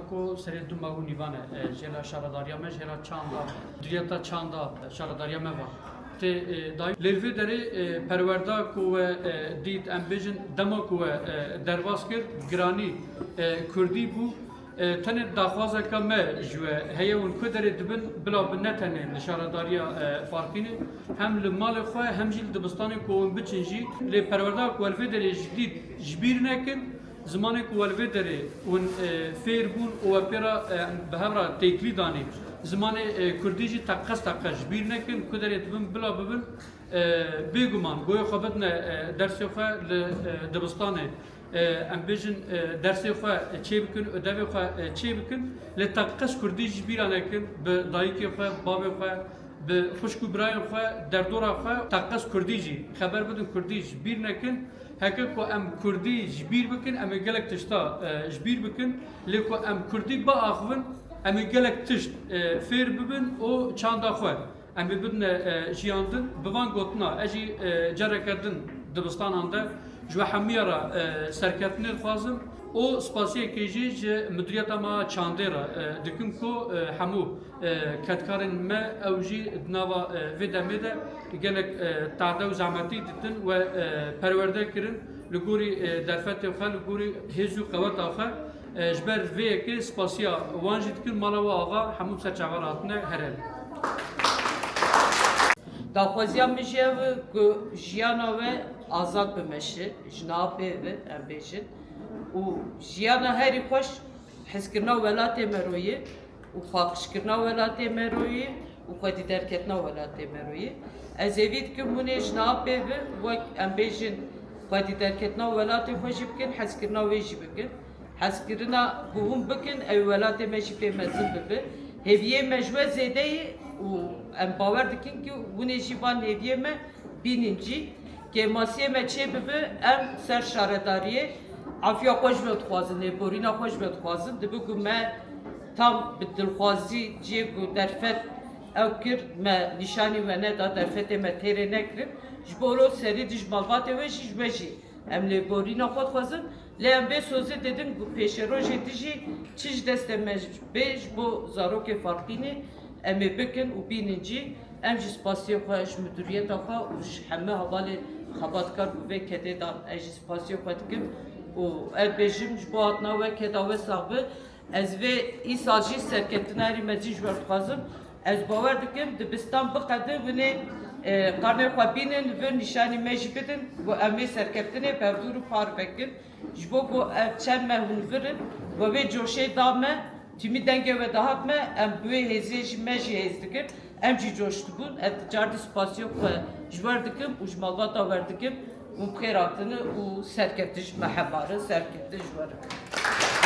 ko seri du magu nivane jela şaradariya me jela çanda diyeta çanda şaradariya me var te dayı lervi deri perverda ku ve dit ambijin demo ku ve dervaskir grani kurdi bu tane daxwaza ka me jwe heye un kudere dibin bila binetene şaradariya farkini hem li mal xwe hem jil dibistanê ku hûn biçin jî lê perwerda ku welvê derê jidî jibîr nekin zimanê ku welvê derê hûn fêr bûn û we pêra bi hevra têklî danî zimanê Kurdî jî teqes jibîr nekin ku derê dibin bila bibin bêguman goya xwe bitine dersê xwe li dibistanê em bêjin dersê xwe çê bikin ödevê xwe çê bikin lê teqes Kurdî jibîra nekin bi dayîkê xwe bavê xwe bi xuşk û birayên xwe derdora xwe teqes Kurdî jî xeber bidin Kurdî jibîr nekin heke ku em Kurdî jibîr bikin em ê gelek tişta jibîr bikin lê ku em Kurdî biaxivin em ê gelek tişt fêr bibin û çanda xwe em ê bidine jiyandin bi van gotina ez jî cereke din dibistanan de ji we hemiya ra serketinê dixwazim û spasiyekê jî ji müdîriyeta me çandê ra dikim ku hemû ketkarên me ew jî di nava vê demê de gelek tade û zehmetî ditin we perwerde kirin li gorî derfetê xwe li gorî hêz û qeweta xwe ji ber vê yekê spasiya wan jî dikin mala we ava hemû serçavara hatine herêm. Daxwaziya min jî ev e ku jiyana we azad bimeşe ji navê ve em bêjin û jiyana herî xweş hezkirina welatê me royê û xwepişkirina welatê me royê û xwedî derketina welatê me royê ez êvî dikim hûnê ji navê ve wek em bêjin xwedî derketina welatê xwe jî bikin hezkirina wê jî bikin hezkirina ku hûn bikin ew welatê me jî pê mezin bibe hêviyê me ji we zêdeyê û em bawer dikin ki hûnê jî van hêviyê me bînin cî kêmasiyê me çê bibe em ser şaredariyê afiya xwe ji me dixwazin lêborîna xwe ji me dixwazin dibe ku me tam bi dilxwazî ciyê ku derfet ew kir me nîşanî we neda derfetê me têrê nekirin ji bo ro serî dî ji malbatê we jî ji me jî em lêborîna xwe dixwazin lê em bê sozê dedin ku pêşerojê dijî çi ji destê me bê ji bo zarokê farqînê em ê bikin û bînin cî em jî spasiyê xwe ji müdîriyeta xwe û ji heme hevalê xebatkar bi vê kedê dan ez jî spasiyê xwe dikim û ev bêjim ji bo hatina we keda we saxbi ez vê îsal jî serketinarî me jî ji we dixwazim ez bawer dikim dibistan biqede binê qarnê xwe bînin li vir nîşanî me jî bidin û em vê serketinê pevdûr û par vekin ji bo ku ev çend me hûn virin ve vê coşê da me tîmî dengê we dahat me em bi wê hêziyê jî me jî hêz dikin em jî coş dibûn ev cardî spasiyê xwe ji wer dikim û ji malbata wer dikim û bixêr hatine û serketî ji me hebarin serketî ji we dikim.